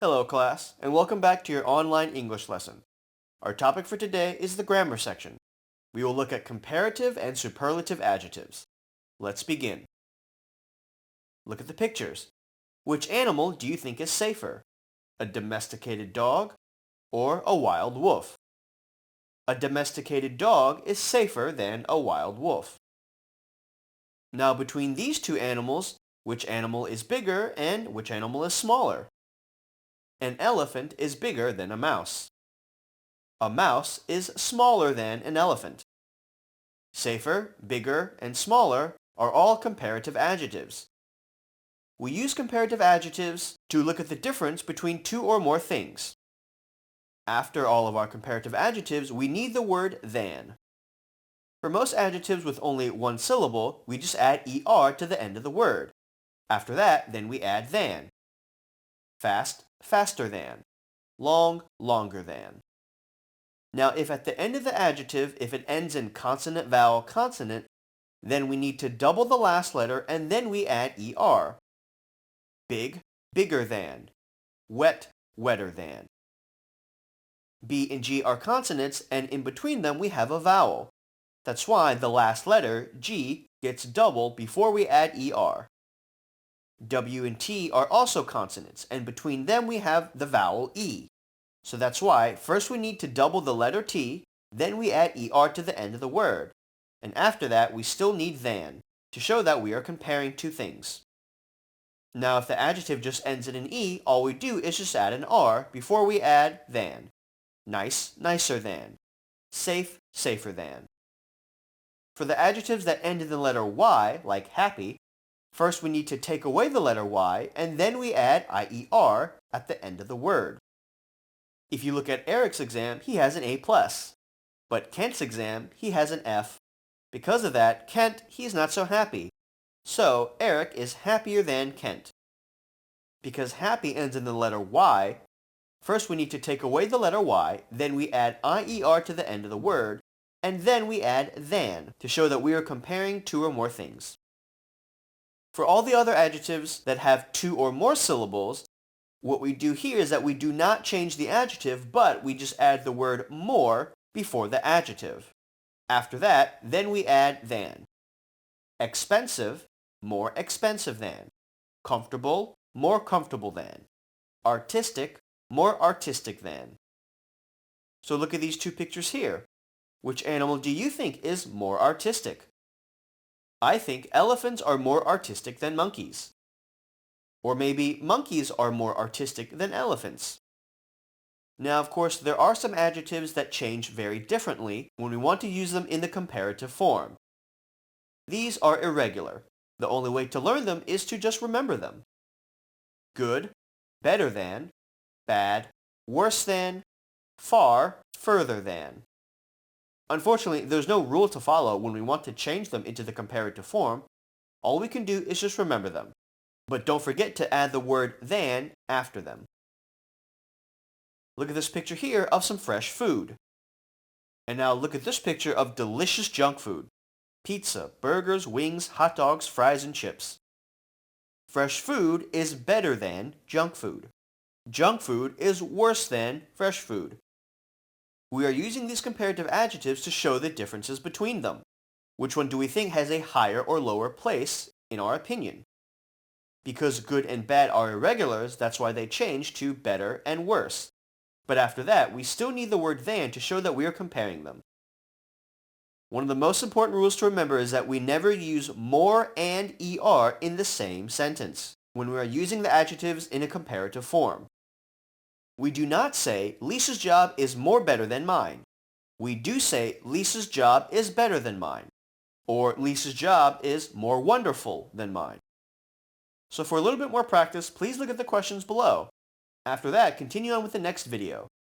Hello class, and welcome back to your online English lesson. Our topic for today is the grammar section. We will look at comparative and superlative adjectives. Let's begin. Look at the pictures. Which animal do you think is safer? A domesticated dog or a wild wolf? A domesticated dog is safer than a wild wolf. Now between these two animals, which animal is bigger and which animal is smaller? An elephant is bigger than a mouse. A mouse is smaller than an elephant. Safer, bigger, and smaller are all comparative adjectives. We use comparative adjectives to look at the difference between two or more things. After all of our comparative adjectives, we need the word than. For most adjectives with only one syllable, we just add er to the end of the word. After that, then we add than. Fast, faster than. Long, longer than. Now, if at the end of the adjective, if it ends in consonant, vowel, consonant, then we need to double the last letter and then we add er. Big, bigger than. Wet, wetter than. B and G are consonants, and in between them we have a vowel. That's why the last letter, G, gets doubled before we add er. W and T are also consonants, and between them we have the vowel E. So that's why first we need to double the letter T, then we add er to the end of the word. And after that we still need than, to show that we are comparing two things. Now if the adjective just ends in an E, all we do is just add an R before we add than. Nice, nicer than. Safe, safer than. For the adjectives that end in the letter Y, like happy, first we need to take away the letter Y, and then we add IER at the end of the word. If you look at Eric's exam, he has an A+. But Kent's exam, he has an F. Because of that, Kent, he's not so happy. So, Eric is happier than Kent. Because happy ends in the letter Y, first we need to take away the letter Y, then we add IER to the end of the word, and then we add than to show that we are comparing two or more things. For all the other adjectives that have two or more syllables, what we do here is that we do not change the adjective, but we just add the word more before the adjective. After that, then we add than. Expensive, more expensive than. Comfortable, more comfortable than. Artistic, more artistic than. So look at these two pictures here. Which animal do you think is more artistic? I think elephants are more artistic than monkeys. Or maybe monkeys are more artistic than elephants. Now, of course, there are some adjectives that change very differently when we want to use them in the comparative form. These are irregular. The only way to learn them is to just remember them. Good, better than, bad, worse than, far, further than. Unfortunately, there's no rule to follow when we want to change them into the comparative form. All we can do is just remember them. But don't forget to add the word than after them. Look at this picture here of some fresh food. And now look at this picture of delicious junk food. Pizza, burgers, wings, hot dogs, fries, and chips. Fresh food is better than junk food. Junk food is worse than fresh food. We are using these comparative adjectives to show the differences between them. Which one do we think has a higher or lower place in our opinion? Because good and bad are irregulars, that's why they change to better and worse. But after that, we still need the word than to show that we are comparing them. One of the most important rules to remember is that we never use more and er in the same sentence when we are using the adjectives in a comparative form. We do not say, Lisa's job is more better than mine. We do say, Lisa's job is better than mine. Or Lisa's job is more wonderful than mine. So for a little bit more practice, please look at the questions below. After that, continue on with the next video.